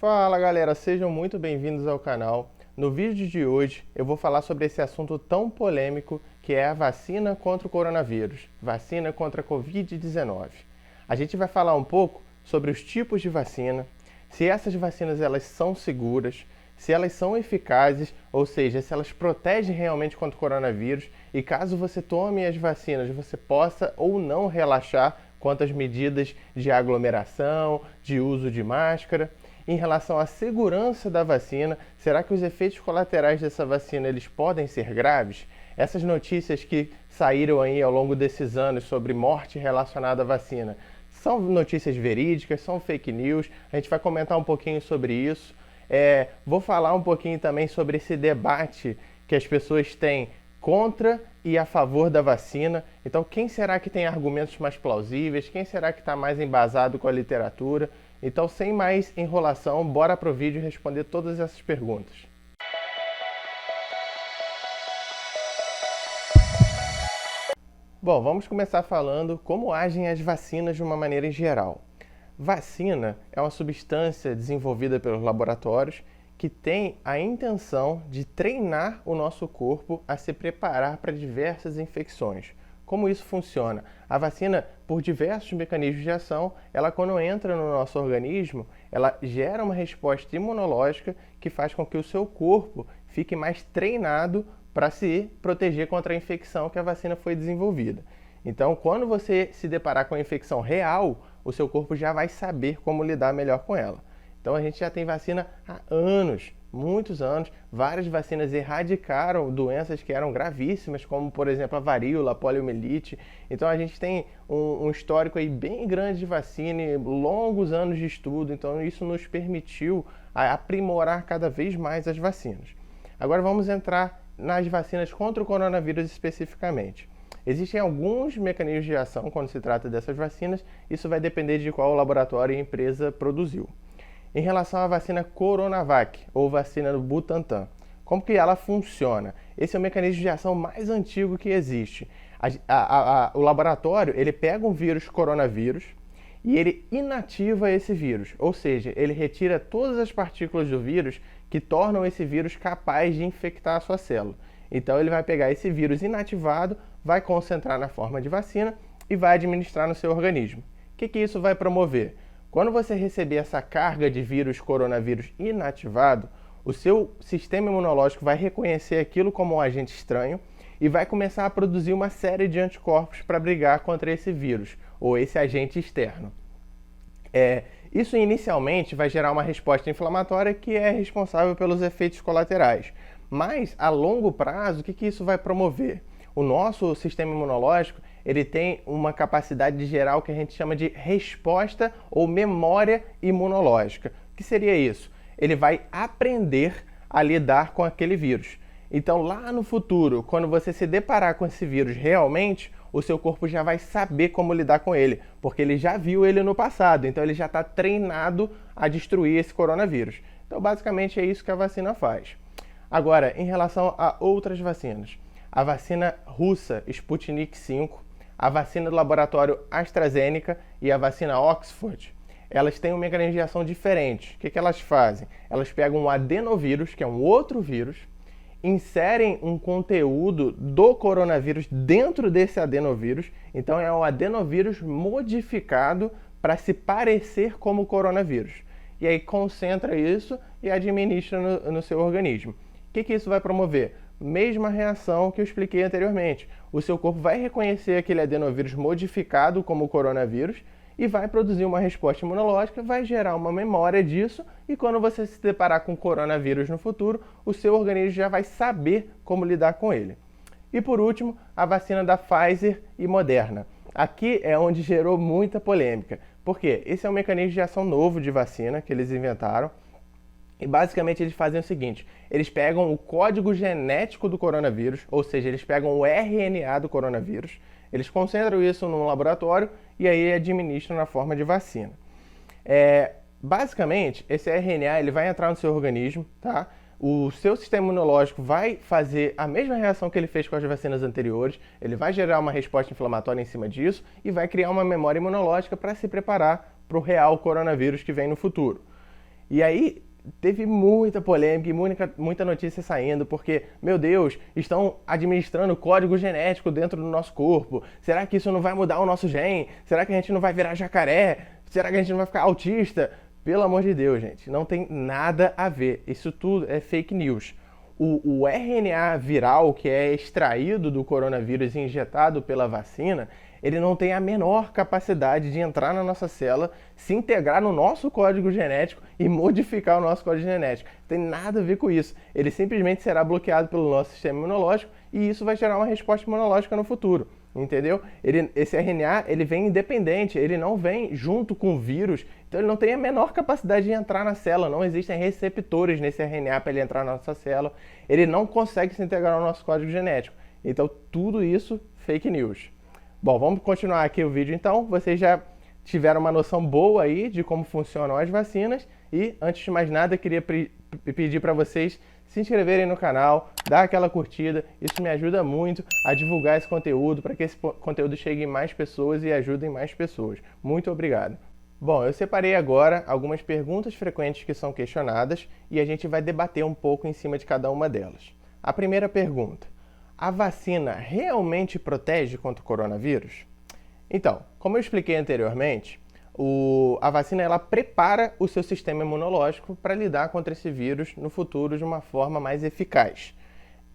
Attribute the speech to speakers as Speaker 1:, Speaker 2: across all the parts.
Speaker 1: Fala galera, sejam muito bem-vindos ao canal. No vídeo de hoje eu vou falar sobre esse assunto tão polêmico que é a vacina contra o coronavírus, vacina contra a Covid-19. A gente vai falar um pouco sobre os tipos de vacina, se essas vacinas elas são seguras, se elas são eficazes, ou seja, se elas protegem realmente contra o coronavírus e caso você tome as vacinas, você possa ou não relaxar quanto às medidas de aglomeração, de uso de máscara. Em relação à segurança da vacina, será que os efeitos colaterais dessa vacina eles podem ser graves? Essas notícias que saíram aí ao longo desses anos sobre morte relacionada à vacina, são notícias verídicas, são fake news? A gente vai comentar um pouquinho sobre isso. Vou falar um pouquinho também sobre esse debate que as pessoas têm contra e a favor da vacina. Então, quem será que tem argumentos mais plausíveis? Quem será que está mais embasado com a literatura? Então, sem mais enrolação, bora pro vídeo responder todas essas perguntas. Bom, vamos começar falando como agem as vacinas de uma maneira em geral. Vacina é uma substância desenvolvida pelos laboratórios que tem a intenção de treinar o nosso corpo a se preparar para diversas infecções. Como isso funciona? A vacina, por diversos mecanismos de ação, ela quando entra no nosso organismo, ela gera uma resposta imunológica que faz com que o seu corpo fique mais treinado para se proteger contra a infecção que a vacina foi desenvolvida. Então, quando você se deparar com a infecção real, o seu corpo já vai saber como lidar melhor com ela. Então, a gente já tem vacina há anos, muitos anos. Várias vacinas erradicaram doenças que eram gravíssimas, como, por exemplo, a varíola, a poliomielite. Então, a gente tem um histórico aí bem grande de vacina e longos anos de estudo. Então, isso nos permitiu aprimorar cada vez mais as vacinas. Agora, vamos entrar nas vacinas contra o coronavírus especificamente. Existem alguns mecanismos de ação quando se trata dessas vacinas. Isso vai depender de qual laboratório e empresa produziu. Em relação à vacina Coronavac, ou vacina do Butantan, como que ela funciona? Esse é o mecanismo de ação mais antigo que existe. O laboratório, ele pega um vírus coronavírus e ele inativa esse vírus, ou seja, ele retira todas as partículas do vírus que tornam esse vírus capaz de infectar a sua célula. Então ele vai pegar esse vírus inativado, vai concentrar na forma de vacina e vai administrar no seu organismo. O que isso vai promover? Quando você receber essa carga de vírus coronavírus inativado, o seu sistema imunológico vai reconhecer aquilo como um agente estranho e vai começar a produzir uma série de anticorpos para brigar contra esse vírus ou esse agente externo. Isso inicialmente vai gerar uma resposta inflamatória que é responsável pelos efeitos colaterais. Mas, a longo prazo, o que isso vai promover? O nosso sistema imunológico ele tem uma capacidade de gerar o que a gente chama de resposta ou memória imunológica. O que seria isso? Ele vai aprender a lidar com aquele vírus. Então, lá no futuro, quando você se deparar com esse vírus realmente, o seu corpo já vai saber como lidar com ele, porque ele já viu ele no passado, então ele já está treinado a destruir esse coronavírus. Então, basicamente, é isso que a vacina faz. Agora, em relação a outras vacinas, a vacina russa Sputnik V, a vacina do laboratório AstraZeneca e a vacina Oxford, elas têm um mecanismo de ação diferente. O que elas fazem? Elas pegam um adenovírus, que é um outro vírus, inserem um conteúdo do coronavírus dentro desse adenovírus. Então é um adenovírus modificado para se parecer como o coronavírus. E aí concentra isso e administra no seu organismo. O que isso vai promover? Mesma reação que eu expliquei anteriormente. O seu corpo vai reconhecer aquele adenovírus modificado como o coronavírus e vai produzir uma resposta imunológica, vai gerar uma memória disso e quando você se deparar com o coronavírus no futuro, o seu organismo já vai saber como lidar com ele. E por último, a vacina da Pfizer e Moderna. Aqui é onde gerou muita polêmica. Por quê? Esse é um mecanismo de ação novo de vacina que eles inventaram. E basicamente eles fazem o seguinte, eles pegam o código genético do coronavírus, ou seja, eles pegam o RNA do coronavírus, eles concentram isso num laboratório e aí administram na forma de vacina. Basicamente, esse RNA ele vai entrar no seu organismo, tá? O seu sistema imunológico vai fazer a mesma reação que ele fez com as vacinas anteriores, ele vai gerar uma resposta inflamatória em cima disso e vai criar uma memória imunológica para se preparar para o real coronavírus que vem no futuro. E aí teve muita polêmica e muita notícia saindo, porque, meu Deus, estão administrando código genético dentro do nosso corpo. Será que isso não vai mudar o nosso gene? Será que a gente não vai virar jacaré? Será que a gente não vai ficar autista? Pelo amor de Deus, gente, não tem nada a ver. Isso tudo é fake news. O RNA viral que é extraído do coronavírus e injetado pela vacina, ele não tem a menor capacidade de entrar na nossa célula, se integrar no nosso código genético e modificar o nosso código genético. Não tem nada a ver com isso. Ele simplesmente será bloqueado pelo nosso sistema imunológico e isso vai gerar uma resposta imunológica no futuro. Entendeu? Esse RNA ele vem independente, ele não vem junto com o vírus, então ele não tem a menor capacidade de entrar na célula, não existem receptores nesse RNA para ele entrar na nossa célula, ele não consegue se integrar ao nosso código genético. Então tudo isso fake news. Bom, vamos continuar aqui o vídeo então, vocês já tiveram uma noção boa aí de como funcionam as vacinas e antes de mais nada eu queria pedir para vocês se inscreverem no canal, dar aquela curtida, isso me ajuda muito a divulgar esse conteúdo, para que esse conteúdo chegue em mais pessoas e ajude mais pessoas. Muito obrigado. Bom, eu separei agora algumas perguntas frequentes que são questionadas e a gente vai debater um pouco em cima de cada uma delas. A primeira pergunta: a vacina realmente protege contra o coronavírus? Então, como eu expliquei anteriormente, a vacina ela prepara o seu sistema imunológico para lidar contra esse vírus no futuro de uma forma mais eficaz.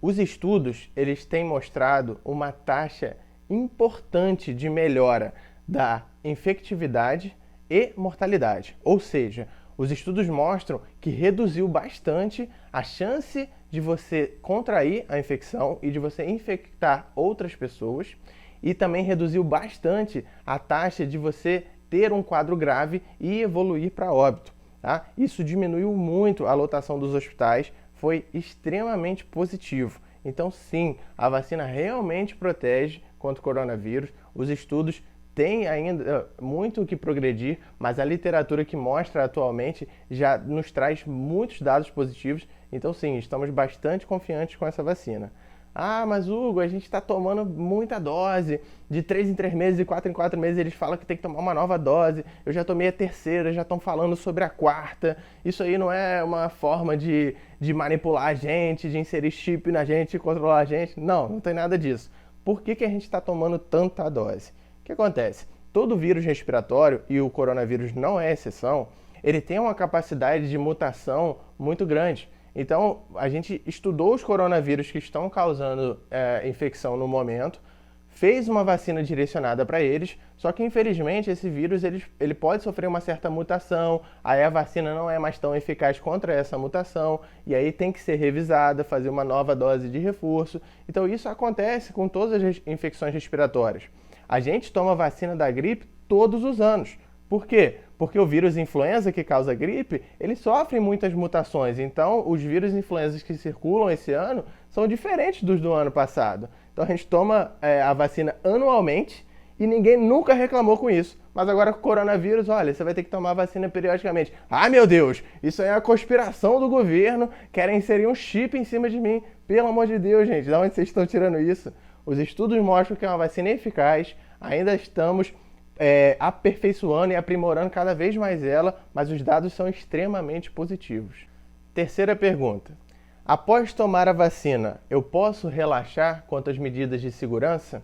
Speaker 1: Os estudos eles têm mostrado uma taxa importante de melhora da infectividade e mortalidade. Ou seja, os estudos mostram que reduziu bastante a chance de você contrair a infecção e de você infectar outras pessoas e também reduziu bastante a taxa de você ter um quadro grave e evoluir para óbito. Tá? Isso diminuiu muito a lotação dos hospitais, foi extremamente positivo. Então sim, a vacina realmente protege contra o coronavírus. Os estudos têm ainda muito o que progredir, mas a literatura que mostra atualmente já nos traz muitos dados positivos. Então sim, estamos bastante confiantes com essa vacina. Ah, mas Hugo, a gente está tomando muita dose, de 3 em 3 meses e 4 em 4 meses eles falam que tem que tomar uma nova dose, eu já tomei a terceira, já estão falando sobre a quarta, isso aí não é uma forma de manipular a gente, de inserir chip na gente, controlar a gente, não tem nada disso. Por que a gente está tomando tanta dose? O que acontece? Todo vírus respiratório, e o coronavírus não é exceção, ele tem uma capacidade de mutação muito grande. Então, a gente estudou os coronavírus que estão causando infecção no momento, fez uma vacina direcionada para eles, só que infelizmente esse vírus ele pode sofrer uma certa mutação, aí a vacina não é mais tão eficaz contra essa mutação, e aí tem que ser revisada, fazer uma nova dose de reforço. Então isso acontece com todas as infecções respiratórias. A gente toma vacina da gripe todos os anos. Por quê? Porque o vírus influenza que causa gripe, ele sofre muitas mutações. Então, os vírus influenzas que circulam esse ano são diferentes dos do ano passado. Então, a gente toma a vacina anualmente e ninguém nunca reclamou com isso. Mas agora com o coronavírus, olha, você vai ter que tomar a vacina periodicamente. Ah, meu Deus, isso aí é a conspiração do governo, querem inserir um chip em cima de mim. Pelo amor de Deus, gente, de onde vocês estão tirando isso? Os estudos mostram que é uma vacina eficaz, ainda estamos aperfeiçoando e aprimorando cada vez mais ela, mas os dados são extremamente positivos. Terceira pergunta: após tomar a vacina, eu posso relaxar quanto às medidas de segurança?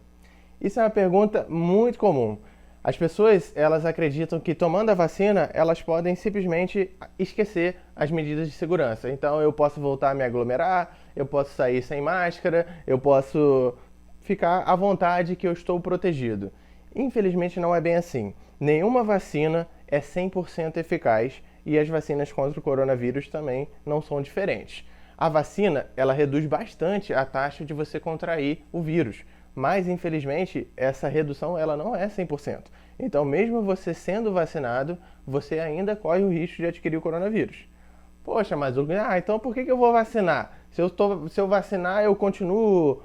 Speaker 1: Isso é uma pergunta muito comum. As pessoas, elas acreditam que tomando a vacina, elas podem simplesmente esquecer as medidas de segurança. Então eu posso voltar a me aglomerar, eu posso sair sem máscara, eu posso ficar à vontade que eu estou protegido. Infelizmente não é bem assim. Nenhuma vacina é 100% eficaz e as vacinas contra o coronavírus também não são diferentes. A vacina, ela reduz bastante a taxa de você contrair o vírus, mas infelizmente essa redução ela não é 100%. Então mesmo você sendo vacinado, você ainda corre o risco de adquirir o coronavírus. Poxa, mas então por que eu vou vacinar? Se eu vacinar, eu continuo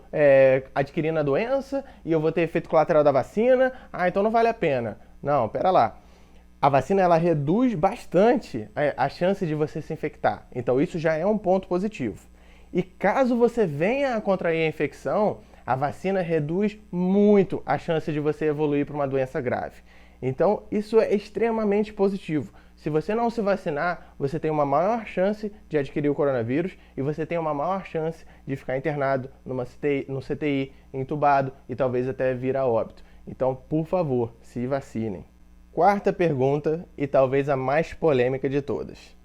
Speaker 1: adquirindo a doença e eu vou ter efeito colateral da vacina? Então não vale a pena. Não, pera lá. A vacina ela reduz bastante a chance de você se infectar. Então isso já é um ponto positivo. E caso você venha a contrair a infecção, a vacina reduz muito a chance de você evoluir para uma doença grave. Então isso é extremamente positivo. Se você não se vacinar, você tem uma maior chance de adquirir o coronavírus e você tem uma maior chance de ficar internado no CTI, entubado e talvez até vir a óbito. Então, por favor, se vacinem. Quarta pergunta e talvez a mais polêmica de todas.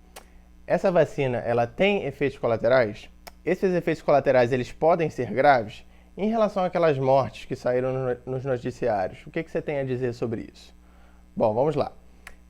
Speaker 1: Essa vacina, ela tem efeitos colaterais? Esses efeitos colaterais, eles podem ser graves? Em relação àquelas mortes que saíram nos noticiários, o que você tem a dizer sobre isso? Bom, vamos lá.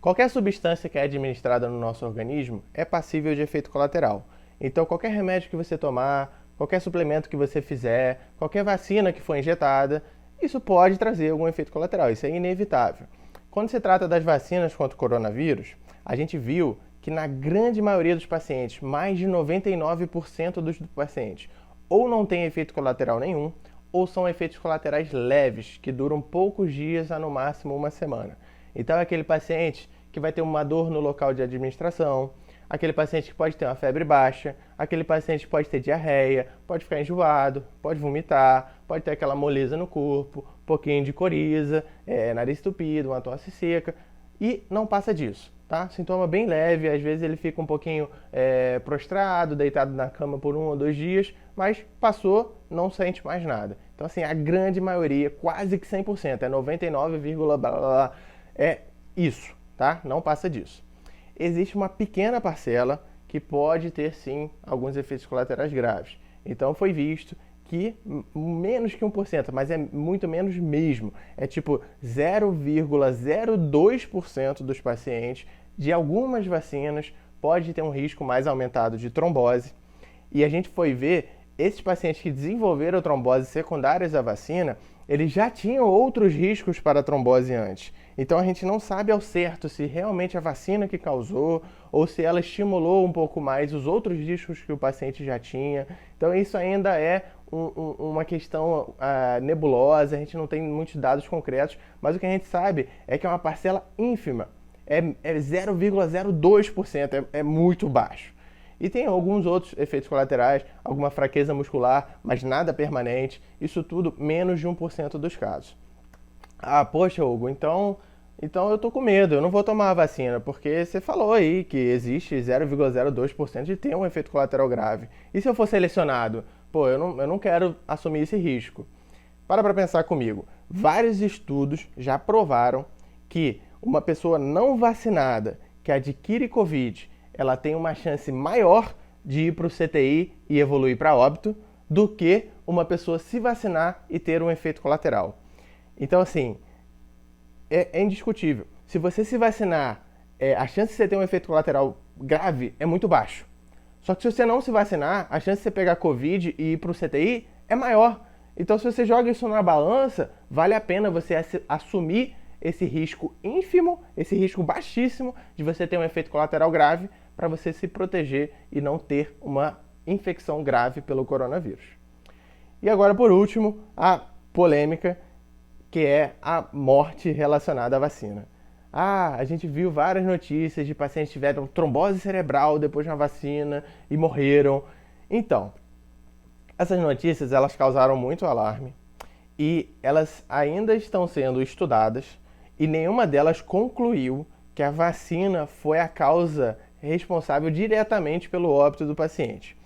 Speaker 1: Qualquer substância que é administrada no nosso organismo é passível de efeito colateral. Então, qualquer remédio que você tomar, qualquer suplemento que você fizer, qualquer vacina que for injetada, isso pode trazer algum efeito colateral, isso é inevitável. Quando se trata das vacinas contra o coronavírus, a gente viu que na grande maioria dos pacientes, mais de 99% dos pacientes, ou não tem efeito colateral nenhum, ou são efeitos colaterais leves, que duram poucos dias a no máximo uma semana. Então é aquele paciente que vai ter uma dor no local de administração, aquele paciente que pode ter uma febre baixa, aquele paciente que pode ter diarreia, pode ficar enjoado, pode vomitar, pode ter aquela moleza no corpo, um pouquinho de coriza, nariz entupido, uma tosse seca, e não passa disso, tá? Sintoma bem leve, às vezes ele fica um pouquinho prostrado, deitado na cama por 1 ou 2 dias, mas passou, não sente mais nada. Então assim, a grande maioria, quase que 100%, é 99, é isso, tá? Não passa disso. Existe uma pequena parcela que pode ter sim alguns efeitos colaterais graves. Então foi visto que menos que 1%, mas é muito menos mesmo. É tipo 0,02% dos pacientes de algumas vacinas pode ter um risco mais aumentado de trombose. E a gente foi ver esses pacientes que desenvolveram trombose secundárias à vacina, eles já tinham outros riscos para a trombose antes. Então a gente não sabe ao certo se realmente a vacina que causou ou se ela estimulou um pouco mais os outros riscos que o paciente já tinha. Então isso ainda é uma questão nebulosa, a gente não tem muitos dados concretos, mas o que a gente sabe é que é uma parcela ínfima, é 0,02%, é muito baixo. E tem alguns outros efeitos colaterais, alguma fraqueza muscular, mas nada permanente, isso tudo menos de 1% dos casos. Ah, poxa, Hugo, então eu tô com medo, eu não vou tomar a vacina, porque você falou aí que existe 0,02% de ter um efeito colateral grave. E se eu for selecionado? Pô, eu não quero assumir esse risco. Para pensar comigo. Vários estudos já provaram que uma pessoa não vacinada que adquire Covid, ela tem uma chance maior de ir para o CTI e evoluir para óbito do que uma pessoa se vacinar e ter um efeito colateral. Então, assim, é indiscutível. Se você se vacinar, a chance de você ter um efeito colateral grave é muito baixo. Só que se você não se vacinar, a chance de você pegar Covid e ir para o CTI é maior. Então, se você joga isso na balança, vale a pena você assumir esse risco ínfimo, esse risco baixíssimo de você ter um efeito colateral grave para você se proteger e não ter uma infecção grave pelo coronavírus. E agora, por último, a polêmica, que é a morte relacionada à vacina. A gente viu várias notícias de pacientes que tiveram trombose cerebral depois de uma vacina e morreram. Então, essas notícias elas causaram muito alarme e elas ainda estão sendo estudadas e nenhuma delas concluiu que a vacina foi a causa responsável diretamente pelo óbito do paciente.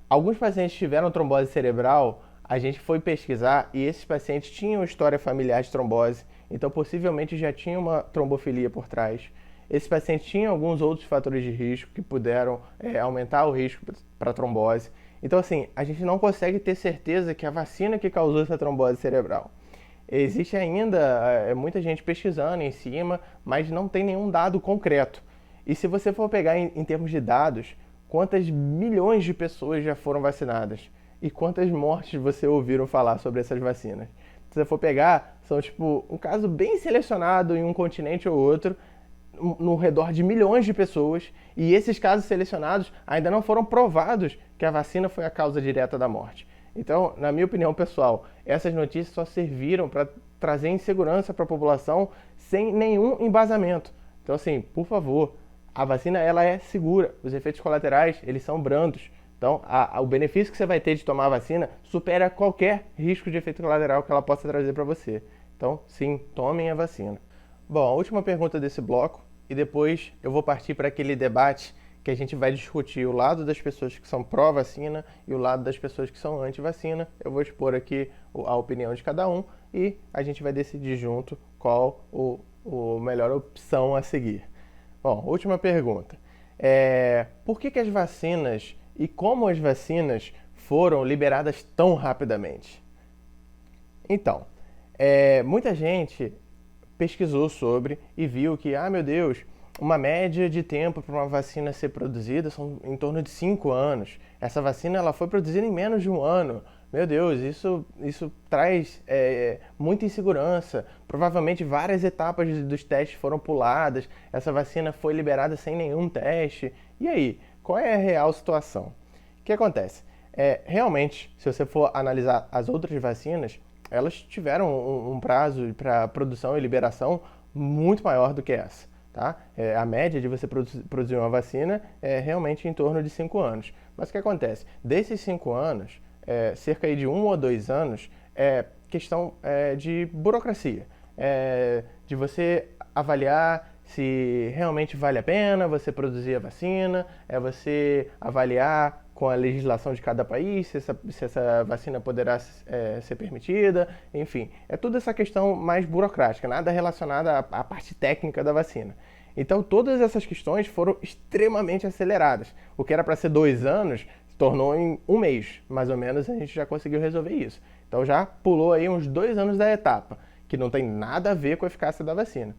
Speaker 1: Alguns pacientes tiveram trombose cerebral, a gente foi pesquisar e esses pacientes tinham história familiar de trombose, então possivelmente já tinha uma trombofilia por trás. Esses pacientes tinham alguns outros fatores de risco que puderam aumentar o risco para trombose. Então, assim, a gente não consegue ter certeza que a vacina que causou essa trombose cerebral. Existe ainda muita gente pesquisando em cima, mas não tem nenhum dado concreto. E se você for pegar em termos de dados, quantas milhões de pessoas já foram vacinadas? E quantas mortes você ouviram falar sobre essas vacinas? Se você for pegar, são tipo um caso bem selecionado em um continente ou outro, no redor de milhões de pessoas, e esses casos selecionados ainda não foram provados que a vacina foi a causa direta da morte. Então, na minha opinião pessoal, essas notícias só serviram para trazer insegurança para a população sem nenhum embasamento. Então, assim, por favor, a vacina ela é segura, os efeitos colaterais eles são brandos. Então, o benefício que você vai ter de tomar a vacina supera qualquer risco de efeito colateral que ela possa trazer para você. Então, sim, tomem a vacina. Bom, a última pergunta desse bloco e depois eu vou partir para aquele debate que a gente vai discutir o lado das pessoas que são pró-vacina e o lado das pessoas que são anti-vacina. Eu vou expor aqui a opinião de cada um e a gente vai decidir junto qual a melhor opção a seguir. Bom, última pergunta. Por que as vacinas e como as vacinas foram liberadas tão rapidamente? Então, muita gente pesquisou sobre e viu que, meu Deus, uma média de tempo para uma vacina ser produzida são em torno de 5 anos. Essa vacina ela foi produzida em menos de um ano. Meu Deus, isso traz muita insegurança. Provavelmente várias etapas dos testes foram puladas. Essa vacina foi liberada sem nenhum teste. E aí, qual é a real situação? O que acontece? Realmente, se você for analisar as outras vacinas, elas tiveram um prazo para produção e liberação muito maior do que essa. Tá? A média de você produzir uma vacina é realmente em torno de 5 anos. Mas o que acontece? Desses 5 anos, cerca de 1 ou 2 anos é questão de burocracia. De você avaliar se realmente vale a pena você produzir a vacina, você avaliar com a legislação de cada país, se essa vacina poderá ser permitida, enfim. É toda essa questão mais burocrática, nada relacionada à parte técnica da vacina. Então, todas essas questões foram extremamente aceleradas. O que era para ser 2 anos, se tornou em 1 mês, mais ou menos, a gente já conseguiu resolver isso. Então, já pulou aí uns 2 anos da etapa, que não tem nada a ver com a eficácia da vacina.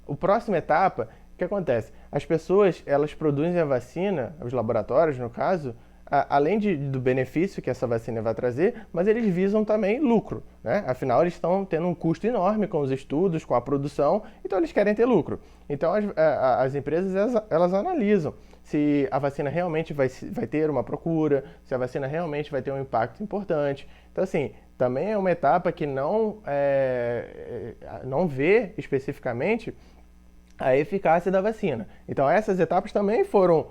Speaker 1: A próxima etapa, o que acontece? As pessoas, elas produzem a vacina, os laboratórios, no caso, além do benefício que essa vacina vai trazer, mas eles visam também lucro, né? Afinal, eles estão tendo um custo enorme com os estudos, com a produção, então eles querem ter lucro. Então, as empresas, elas analisam se a vacina realmente vai ter uma procura, se a vacina realmente vai ter um impacto importante. Então, assim, também é uma etapa que não vê especificamente a eficácia da vacina. Então essas etapas também foram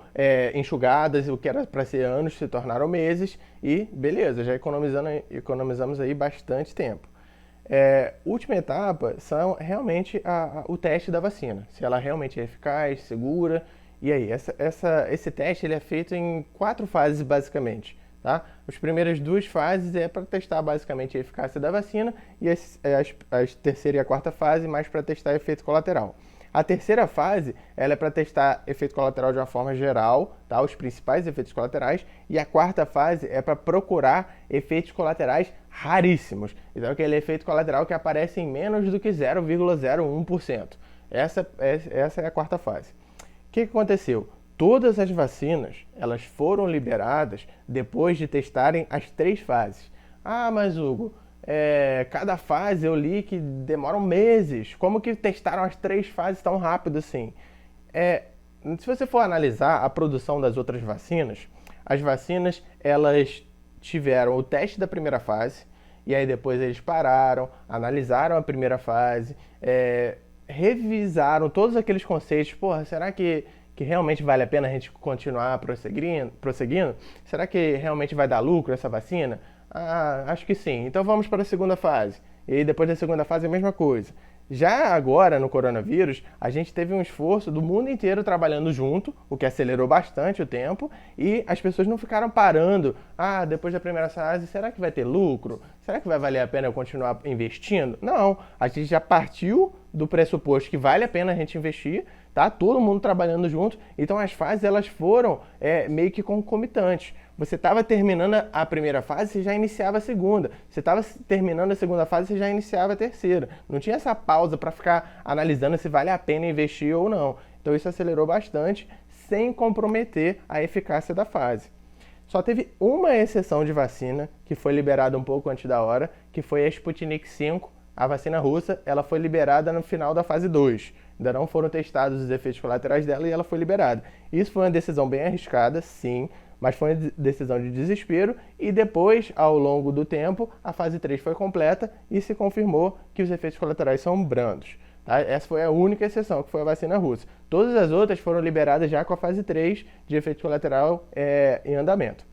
Speaker 1: enxugadas, o que era para ser anos se tornaram meses e beleza, já economizamos aí bastante tempo. Última etapa são realmente o teste da vacina, se ela realmente é eficaz, segura. E aí, esse teste ele é feito em 4 fases basicamente. Tá? As primeiras 2 fases é para testar basicamente a eficácia da vacina e a terceira e a quarta fase mais para testar efeito colateral. A terceira fase ela é para testar efeito colateral de uma forma geral, tá? Os principais efeitos colaterais, e a quarta fase é para procurar efeitos colaterais raríssimos. Então, aquele efeito colateral que aparece em menos do que 0,01%. Essa é a quarta fase. O que aconteceu? Todas as vacinas elas foram liberadas depois de testarem as 3 fases. Mas Hugo, cada fase eu li que demoram meses. Como que testaram as 3 fases tão rápido assim? Se você for analisar a produção das outras vacinas, as vacinas elas tiveram o teste da primeira fase e aí depois eles pararam, analisaram a primeira fase, revisaram todos aqueles conceitos. Será que realmente vale a pena a gente continuar prosseguindo? Será que realmente vai dar lucro essa vacina? Acho que sim. Então vamos para a segunda fase. E aí depois da segunda fase a mesma coisa. Já agora, no coronavírus, a gente teve um esforço do mundo inteiro trabalhando junto, o que acelerou bastante o tempo, e as pessoas não ficaram parando. Depois da primeira fase, será que vai ter lucro? Será que vai valer a pena eu continuar investindo? Não, a gente já partiu do pressuposto que vale a pena a gente investir, tá? Todo mundo trabalhando junto, então as fases elas foram meio que concomitantes. Você estava terminando a primeira fase, você já iniciava a segunda. Você estava terminando a segunda fase, você já iniciava a terceira. Não tinha essa pausa para ficar analisando se vale a pena investir ou não. Então isso acelerou bastante, sem comprometer a eficácia da fase. Só teve uma exceção de vacina que foi liberada um pouco antes da hora, que foi a Sputnik V, a vacina russa. Ela foi liberada no final da fase 2. Ainda não foram testados os efeitos colaterais dela e ela foi liberada. Isso foi uma decisão bem arriscada, sim, mas foi uma decisão de desespero e depois, ao longo do tempo, a fase 3 foi completa e se confirmou que os efeitos colaterais são brandos. Tá? Essa foi a única exceção, que foi a vacina russa. Todas as outras foram liberadas já com a fase 3 de efeito colateral em andamento.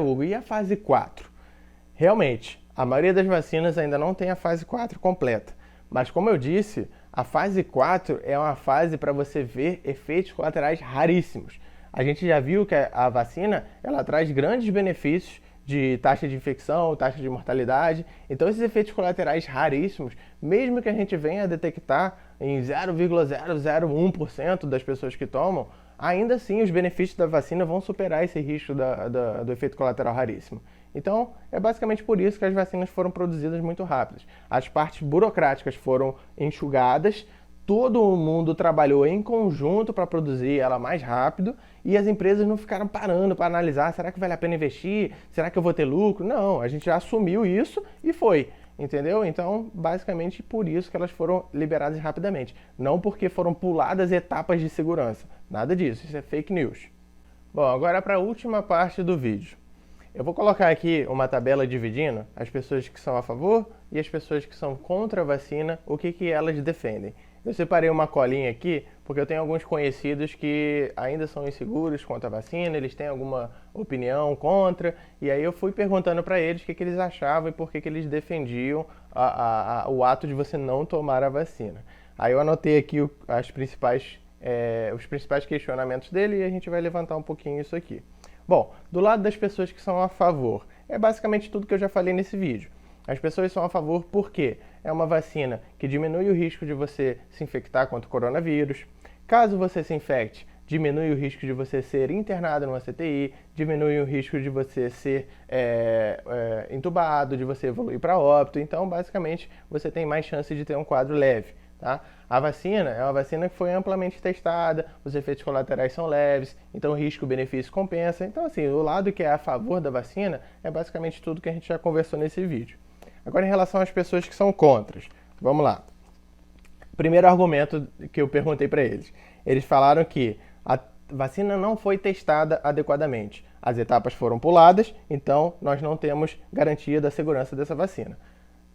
Speaker 1: Hugo, e a fase 4? Realmente, a maioria das vacinas ainda não tem a fase 4 completa. Mas como eu disse, A fase 4 é uma fase para você ver efeitos colaterais raríssimos. A gente já viu que a vacina ela traz grandes benefícios de taxa de infecção, taxa de mortalidade. Então, esses efeitos colaterais raríssimos, mesmo que a gente venha a detectar em 0,001% das pessoas que tomam, ainda assim os benefícios da vacina vão superar esse risco do efeito colateral raríssimo. Então, é basicamente por isso que as vacinas foram produzidas muito rápidas. As partes burocráticas foram enxugadas, todo mundo trabalhou em conjunto para produzir ela mais rápido e as empresas não ficaram parando para analisar, será que vale a pena investir? Será que eu vou ter lucro? Não, a gente já assumiu isso e foi, entendeu? Então, basicamente por isso que elas foram liberadas rapidamente, não porque foram puladas etapas de segurança. Nada disso, isso é fake news. Bom, agora para a última parte do vídeo. Eu vou colocar aqui uma tabela dividindo as pessoas que são a favor e as pessoas que são contra a vacina, o que elas defendem. Eu separei uma colinha aqui porque eu tenho alguns conhecidos que ainda são inseguros quanto à vacina, eles têm alguma opinião contra, e aí eu fui perguntando para eles o que eles achavam e por que eles defendiam o ato de você não tomar a vacina. Aí eu anotei aqui os principais questionamentos dele e a gente vai levantar um pouquinho isso aqui. Bom, do lado das pessoas que são a favor, é basicamente tudo que eu já falei nesse vídeo. As pessoas são a favor porque é uma vacina que diminui o risco de você se infectar contra o coronavírus. Caso você se infecte, diminui o risco de você ser internado numa CTI, diminui o risco de você ser entubado, de você evoluir para óbito. Então, basicamente, você tem mais chance de ter um quadro leve. Tá? A vacina é uma vacina que foi amplamente testada, os efeitos colaterais são leves, então o risco-benefício compensa. Então, assim, o lado que é a favor da vacina é basicamente tudo que a gente já conversou nesse vídeo. Agora, em relação às pessoas que são contras, vamos lá. Primeiro argumento que eu perguntei para eles. Eles falaram que a vacina não foi testada adequadamente. As etapas foram puladas, então nós não temos garantia da segurança dessa vacina.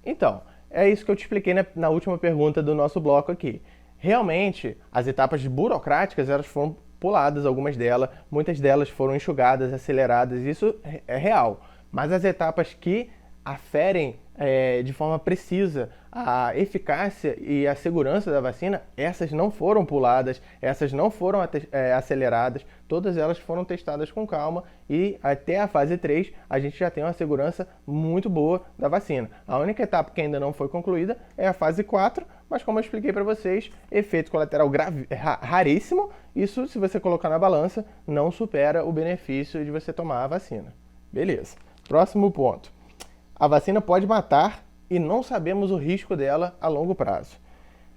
Speaker 1: Então, é isso que eu te expliquei na última pergunta do nosso bloco aqui. Realmente, as etapas burocráticas elas foram puladas, algumas delas, muitas delas foram enxugadas, aceleradas, isso é real. Mas as etapas que aferem de forma precisa a eficácia e a segurança da vacina, essas não foram puladas, essas não foram aceleradas, todas elas foram testadas com calma e até a fase 3 a gente já tem uma segurança muito boa da vacina. A única etapa que ainda não foi concluída é a fase 4, mas como eu expliquei para vocês, efeito colateral raríssimo, isso se você colocar na balança não supera o benefício de você tomar a vacina. Beleza, próximo ponto. A vacina pode matar e não sabemos o risco dela a longo prazo.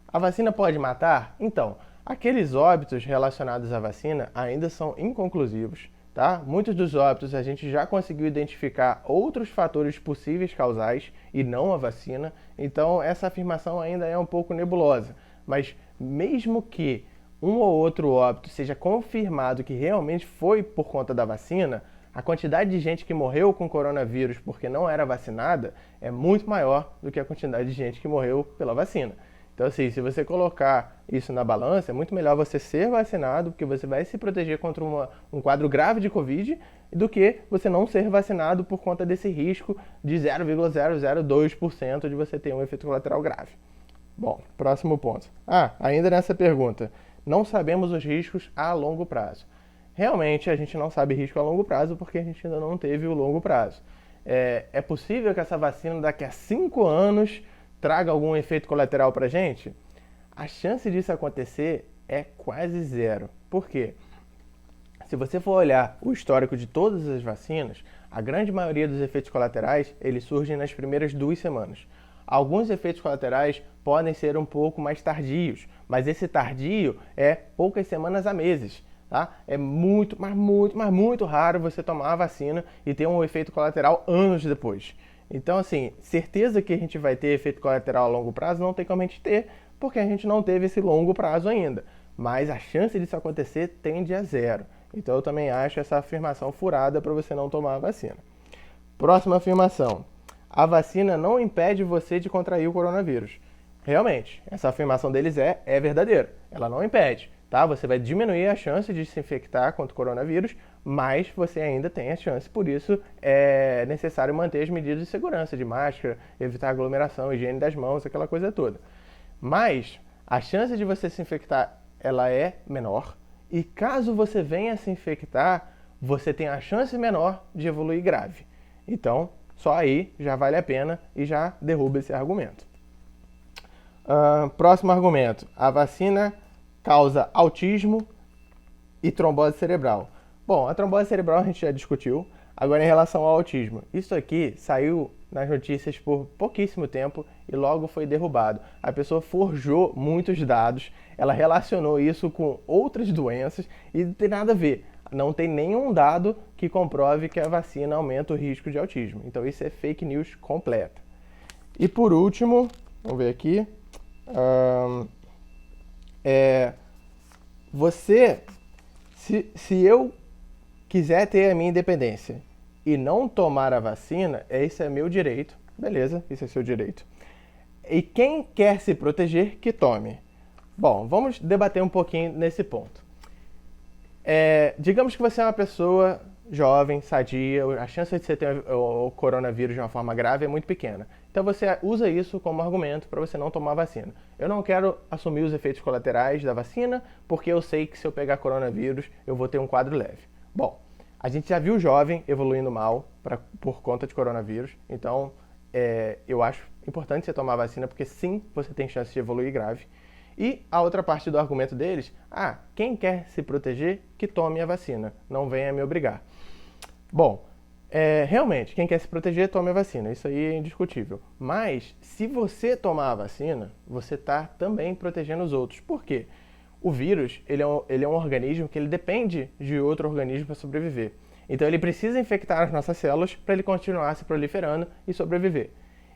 Speaker 1: A vacina pode matar? Então, aqueles óbitos relacionados à vacina ainda são inconclusivos, tá? Muitos dos óbitos a gente já conseguiu identificar outros fatores possíveis causais e não a vacina, então essa afirmação ainda é um pouco nebulosa. Mas mesmo que um ou outro óbito seja confirmado que realmente foi por conta da vacina, a quantidade de gente que morreu com coronavírus porque não era vacinada é muito maior do que a quantidade de gente que morreu pela vacina. Então, assim, se você colocar isso na balança, é muito melhor você ser vacinado, porque você vai se proteger contra um quadro grave de Covid, do que você não ser vacinado por conta desse risco de 0,002% de você ter um efeito colateral grave. Bom, próximo ponto. Ainda nessa pergunta, não sabemos os riscos a longo prazo. Realmente, a gente não sabe risco a longo prazo porque a gente ainda não teve o longo prazo. É possível que essa vacina daqui a 5 anos traga algum efeito colateral para a gente? A chance disso acontecer é quase zero. Por quê? Se você for olhar o histórico de todas as vacinas, a grande maioria dos efeitos colaterais eles surgem nas primeiras 2 semanas. Alguns efeitos colaterais podem ser um pouco mais tardios, mas esse tardio é poucas semanas a meses. Tá? É muito, mas muito raro você tomar a vacina e ter um efeito colateral anos depois. Então, assim, certeza que a gente vai ter efeito colateral a longo prazo não tem como a gente ter, porque a gente não teve esse longo prazo ainda. Mas a chance disso acontecer tende a zero. Então, eu também acho essa afirmação furada para você não tomar a vacina. Próxima afirmação. A vacina não impede você de contrair o coronavírus. Realmente, essa afirmação deles é verdadeira. Ela não impede. Tá? Você vai diminuir a chance de se infectar contra o coronavírus, mas você ainda tem a chance. Por isso, é necessário manter as medidas de segurança, de máscara, evitar aglomeração, higiene das mãos, aquela coisa toda. Mas a chance de você se infectar ela é menor, e caso você venha se infectar, você tem a chance menor de evoluir grave. Então, só aí já vale a pena e já derruba esse argumento. Próximo argumento. A vacina causa autismo e trombose cerebral. Bom, a trombose cerebral a gente já discutiu. Agora, em relação ao autismo, isso aqui saiu nas notícias por pouquíssimo tempo e logo foi derrubado. A pessoa forjou muitos dados, ela relacionou isso com outras doenças e não tem nada a ver. Não tem nenhum dado que comprove que a vacina aumenta o risco de autismo. Então, isso é fake news completa. E por último, vamos ver aqui. Se eu quiser ter a minha independência e não tomar a vacina, esse é meu direito. Beleza, esse é seu direito. E quem quer se proteger, que tome. Bom, vamos debater um pouquinho nesse ponto. Digamos que você é uma pessoa jovem, sadia, a chance de você ter o coronavírus de uma forma grave é muito pequena. Então você usa isso como argumento para você não tomar a vacina. Eu não quero assumir os efeitos colaterais da vacina, porque eu sei que se eu pegar coronavírus, eu vou ter um quadro leve. Bom, a gente já viu jovem evoluindo mal por conta de coronavírus, então eu acho importante você tomar a vacina, porque sim, você tem chance de evoluir grave. E a outra parte do argumento deles, quem quer se proteger, que tome a vacina, não venha me obrigar. Bom, realmente, quem quer se proteger, tome a vacina, isso aí é indiscutível. Mas, se você tomar a vacina, você está também protegendo os outros. Por quê? O vírus, ele é um organismo que ele depende de outro organismo para sobreviver. Então, ele precisa infectar as nossas células para ele continuar se proliferando e sobreviver.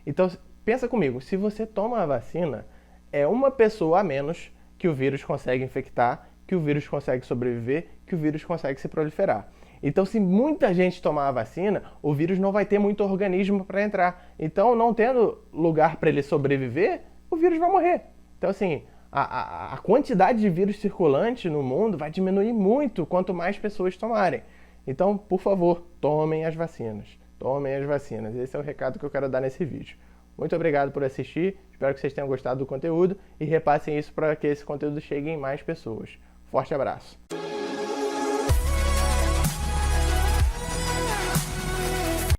Speaker 1: Então, pensa comigo, se você toma a vacina, é uma pessoa a menos que o vírus consegue infectar, que o vírus consegue sobreviver, que o vírus consegue se proliferar. Então, se muita gente tomar a vacina, o vírus não vai ter muito organismo para entrar. Então, não tendo lugar para ele sobreviver, o vírus vai morrer. Então, assim, a quantidade de vírus circulante no mundo vai diminuir muito quanto mais pessoas tomarem. Então, por favor, tomem as vacinas. Tomem as vacinas. Esse é o recado que eu quero dar nesse vídeo. Muito obrigado por assistir, espero que vocês tenham gostado do conteúdo e repassem isso para que esse conteúdo chegue em mais pessoas. Forte abraço!